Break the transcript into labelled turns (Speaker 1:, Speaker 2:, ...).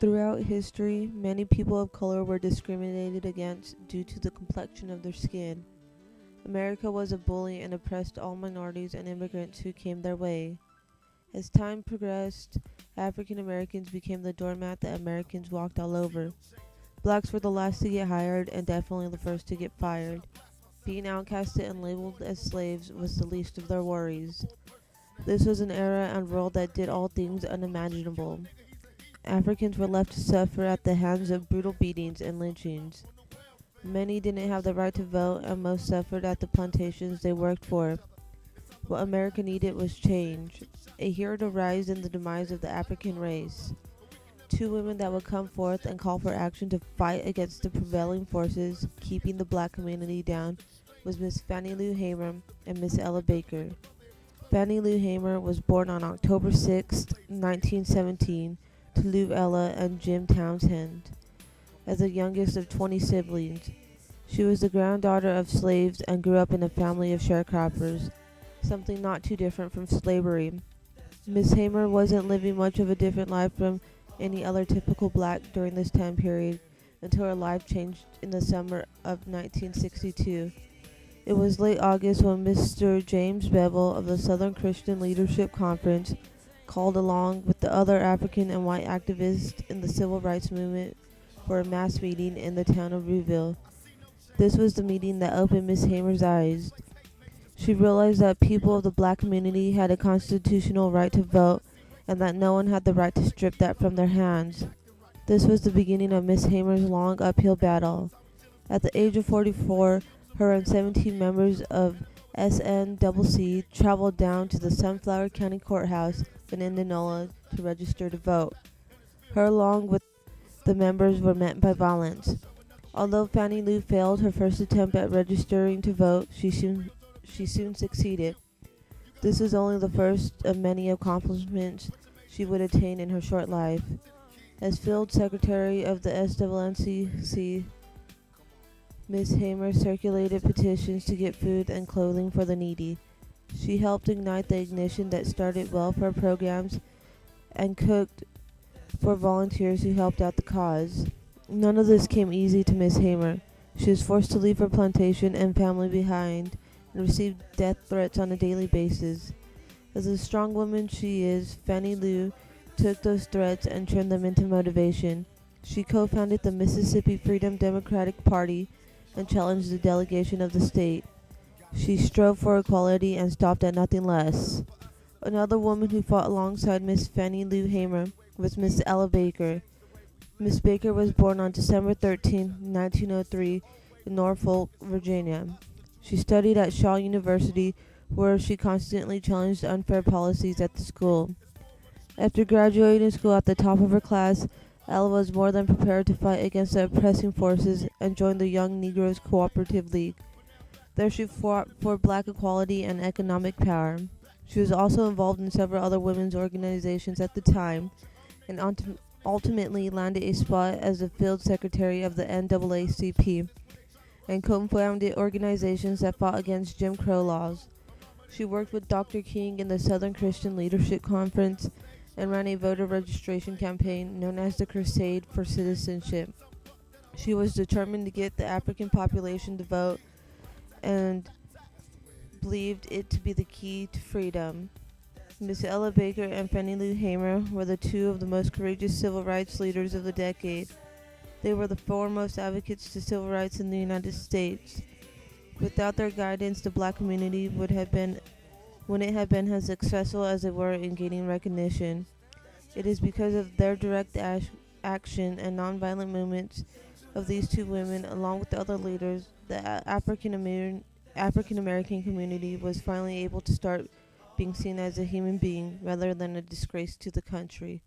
Speaker 1: Throughout history, many people of color were discriminated against due to the complexion of their skin. America was a bully and oppressed all minorities and immigrants who came their way. As time progressed, African Americans became the doormat that Americans walked all over. Blacks were the last to get hired and definitely the first to get fired. Being outcasted and labeled as slaves was the least of their worries. This was an era and world that did all things unimaginable. Africans were left to suffer at the hands of brutal beatings and lynchings. Many didn't have the right to vote, and most suffered at the plantations they worked for. What America needed was change, a hero to rise in the demise of the African race. Two women that would come forth and call for action to fight against the prevailing forces keeping the black community down was Miss Fannie Lou Hamer and Miss Ella Baker. Fannie Lou Hamer was born on October 6, 1917, to Lou Ella and Jim Townsend. As the youngest of 20 siblings, she was the granddaughter of slaves and grew up in a family of sharecroppers, something not too different from slavery. Miss Hamer wasn't living much of a different life from any other typical black during this time period until her life changed in the summer of 1962. It was late August when Mr. James Bevel of the Southern Christian Leadership Conference called along with the other African and white activists in the civil rights movement for a mass meeting in the town of Rouville. This was the meeting that opened Miss Hamer's eyes. She realized that people of the black community had a constitutional right to vote and that no one had the right to strip that from their hands. This was the beginning of Miss Hamer's long uphill battle. At the age of 44, her and 17 members of SNCC traveled down to the Sunflower County Courthouse in Indianola to register to vote. Her, along with the members, were met by violence. Although Fannie Lou failed her first attempt at registering to vote, she soon succeeded. This is only the first of many accomplishments she would attain in her short life. As field secretary of the SNCC, Miss Hamer circulated petitions to get food and clothing for the needy. She helped ignite the ignition that started welfare programs and cooked for volunteers who helped out the cause. None of this came easy to Miss Hamer. She was forced to leave her plantation and family behind and received death threats on a daily basis. As a strong woman she is, Fannie Lou took those threats and turned them into motivation. She co-founded the Mississippi Freedom Democratic Party and challenged the delegation of the state. She strove for equality and stopped at nothing less. Another woman who fought alongside Miss Fannie Lou Hamer was Miss Ella Baker. Miss Baker was born on December 13, 1903, in Norfolk, Virginia. She studied at Shaw University, where she constantly challenged unfair policies at the school. After graduating school at the top of her class, Ella was more than prepared to fight against the oppressing forces and joined the Young Negroes Cooperative League. There she fought for black equality and economic power. She was also involved in several other women's organizations at the time, and ultimately landed a spot as the field secretary of the NAACP, and co-founded organizations that fought against Jim Crow laws. She worked with Dr. King in the Southern Christian Leadership Conference and ran a voter registration campaign known as the Crusade for Citizenship. She was determined to get the African population to vote and believed it to be the key to freedom. Miss Ella Baker and Fannie Lou Hamer were the two of the most courageous civil rights leaders of the decade. They were the foremost advocates to civil rights in the United States. Without their guidance, the black community wouldn't have been as successful as they were in gaining recognition. It is because of their direct action and nonviolent movements of these two women, along with the other leaders, the African American community was finally able to start being seen as a human being rather than a disgrace to the country.